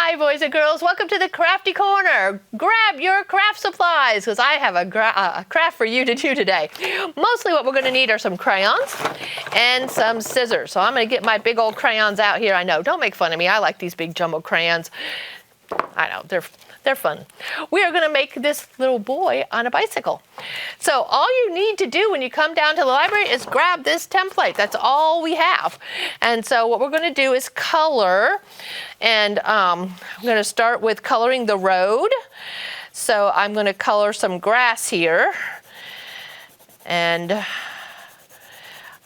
Hi boys and girls, welcome to the Crafty Corner. Grab your craft supplies because I have a craft for you to do today. Mostly what we're going to need are some crayons and some scissors. So I'm going to get my big old crayons out here. I know, don't make fun of me. I like these big jumbo crayons. I know, they're fun. We are going to make this little boy on a bicycle. So all you need to do when you come down to the library is grab this template. That's all we have. And so what we're going to do is color. And I'm going to start with coloring the road. So I'm going to color some grass here. And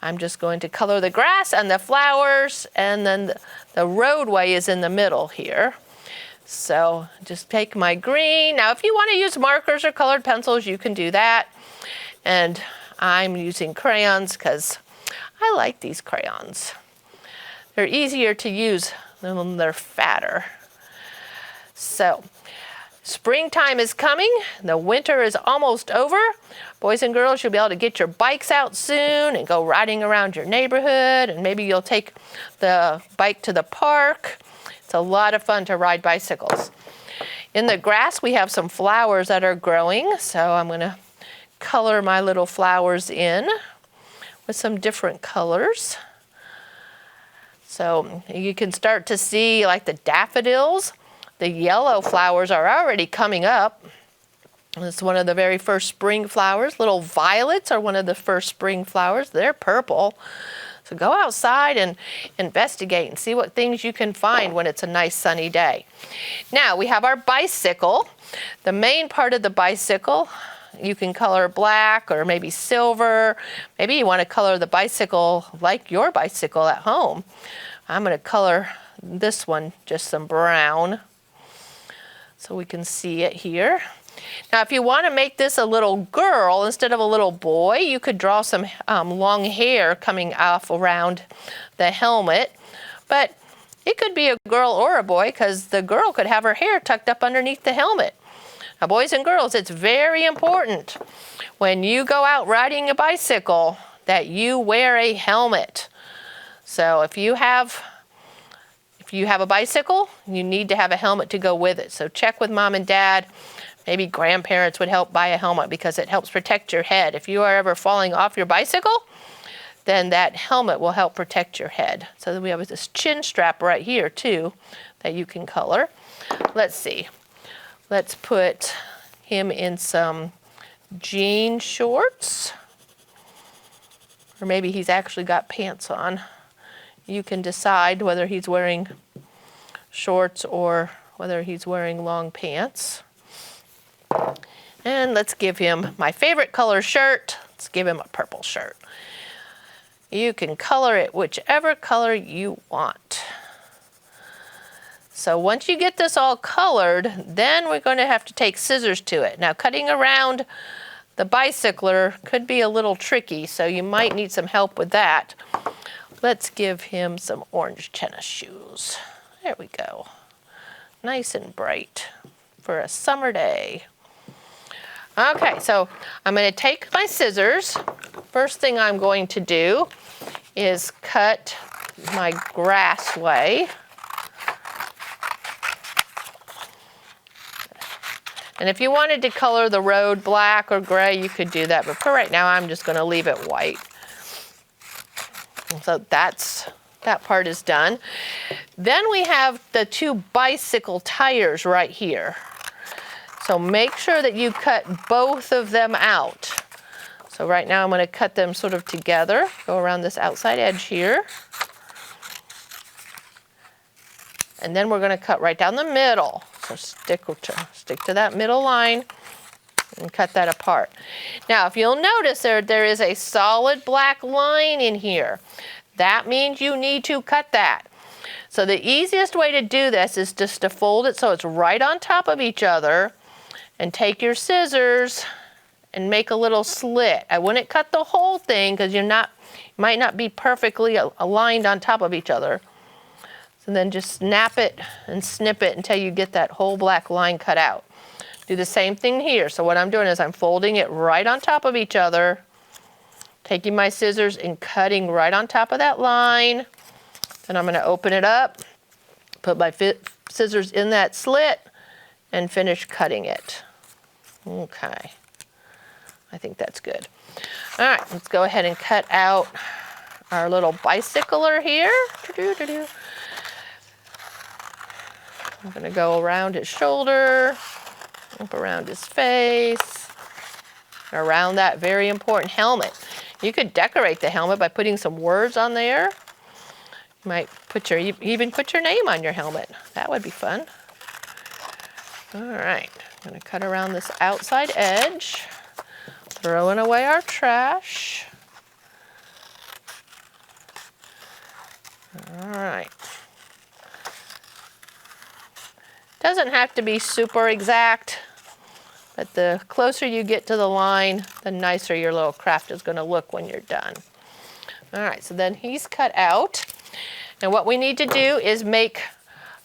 I'm just going to color the grass and the flowers. And then the roadway is in the middle here. So just take my green. Now, if you want to use markers or colored pencils, you can do that. And I'm using crayons because I like these crayons. They're easier to use than they're fatter. So springtime is coming. The winter is almost over. Boys and girls, you'll be able to get your bikes out soon and go riding around your neighborhood. And maybe you'll take the bike to the park. It's a lot of fun to ride bicycles. In the grass, we have some flowers that are growing. So I'm going to color my little flowers in with some different colors. So you can start to see like the daffodils. The yellow flowers are already coming up. It's one of the very first spring flowers. Little violets are one of the first spring flowers. They're purple. So go outside and investigate and see what things you can find when it's a nice sunny day. Now we have our bicycle. The main part of the bicycle, you can color black or maybe silver. Maybe you want to color the bicycle like your bicycle at home. I'm going to color this one just some brown so we can see it here. Now, if you want to make this a little girl instead of a little boy, you could draw some long hair coming off around the helmet. But it could be a girl or a boy because the girl could have her hair tucked up underneath the helmet. Now, boys and girls, it's very important when you go out riding a bicycle that you wear a helmet. So if you have a bicycle, you need to have a helmet to go with it. So check with mom and dad. Maybe grandparents would help buy a helmet because it helps protect your head. If you are ever falling off your bicycle, then that helmet will help protect your head. So then we have this chin strap right here too that you can color. Let's see. Let's put him in some jean shorts. Or maybe he's actually got pants on. You can decide whether he's wearing shorts or whether he's wearing long pants. And let's give him my favorite color shirt. Let's give him a purple shirt. You can color it whichever color you want. So once you get this all colored, then we're going to have to take scissors to it. Now cutting around the bicycler could be a little tricky, so you might need some help with that. Let's give him some orange tennis shoes. There we go. Nice and bright for a summer day. Okay, so I'm going to take my scissors. First thing I'm going to do is cut my grass way. And if you wanted to color the road black or gray, you could do that. But for right now, I'm just going to leave it white. So that part is done. Then we have the two bicycle tires right here. So make sure that you cut both of them out. So right now I'm going to cut them sort of together. Go around this outside edge here. And then we're going to cut right down the middle. So stick to that middle line and cut that apart. Now if you'll notice there is a solid black line in here. That means you need to cut that. So the easiest way to do this is just to fold it so it's right on top of each other. And take your scissors and make a little slit. I wouldn't cut the whole thing because you might not be perfectly aligned on top of each other. So then just snap it and snip it until you get that whole black line cut out. Do the same thing here. So what I'm doing is I'm folding it right on top of each other, taking my scissors and cutting right on top of that line. Then I'm going to open it up, put my scissors in that slit and finish cutting it. Okay, I think that's good. All right, let's go ahead and cut out our little bicycler here. I'm gonna go around his shoulder, up around his face, around that very important helmet. You could decorate the helmet by putting some words on there. You might even put your name on your helmet. That would be fun. All right, I'm gonna cut around this outside edge, throwing away our trash. All right. Doesn't have to be super exact, but the closer you get to the line, the nicer your little craft is going to look when you're done. All right, so then he's cut out. And what we need to do is make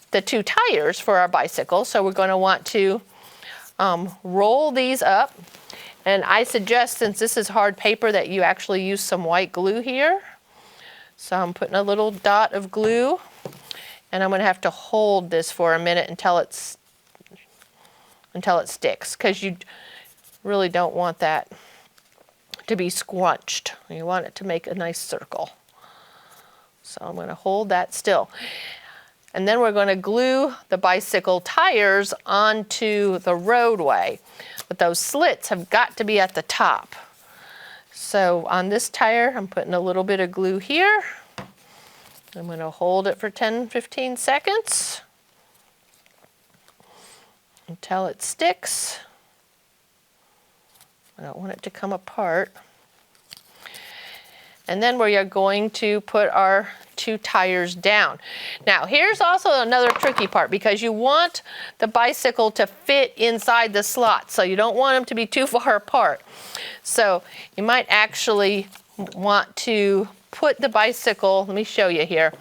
the 2 tires for our bicycle. So we're going to want to roll these up. And I suggest, since this is hard paper, that you actually use some white glue here. So I'm putting a little dot of glue. And I'm going to have to hold this for a minute until it sticks, because you really don't want that to be scrunched. You want it to make a nice circle. So I'm going to hold that still. And then we're going to glue the bicycle tires onto the roadway. But those slits have got to be at the top. So on this tire, I'm putting a little bit of glue here. I'm going to hold it for 10-15 seconds until it sticks. I don't want it to come apart. And then we are going to put our 2 tires down. Now, here's also another tricky part, because you want the bicycle to fit inside the slot, so you don't want them to be too far apart. So you might actually want to put the bicycle, let me show you here.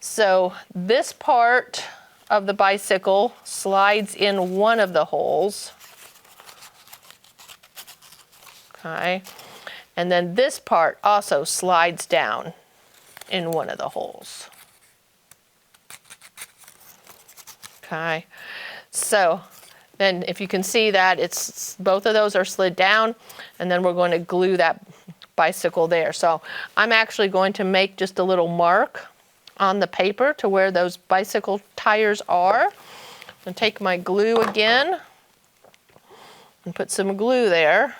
So this part of the bicycle slides in one of the holes. Okay. And then this part also slides down in one of the holes. Okay. So then if you can see that, it's both of those are slid down, and then we're going to glue that bicycle there. So I'm actually going to make just a little mark on the paper to where those bicycle tires are. And take my glue again and put some glue there.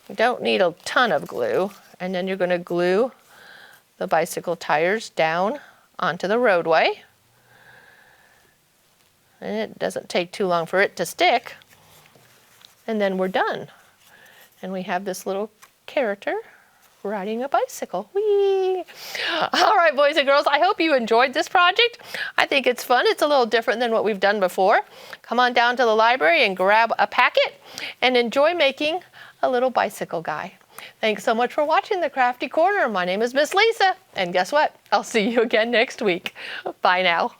You don't need a ton of glue. And then you're going to glue the bicycle tires down onto the roadway. And it doesn't take too long for it to stick. And then we're done. And we have this little character riding a bicycle. Whee! All right, boys and girls, I hope you enjoyed this project. I think it's fun. It's a little different than what we've done before. Come on down to the library and grab a packet and enjoy making a little bicycle guy. Thanks so much for watching the Crafty Corner. My name is Miss Lisa, and guess what? I'll see you again next week. Bye now.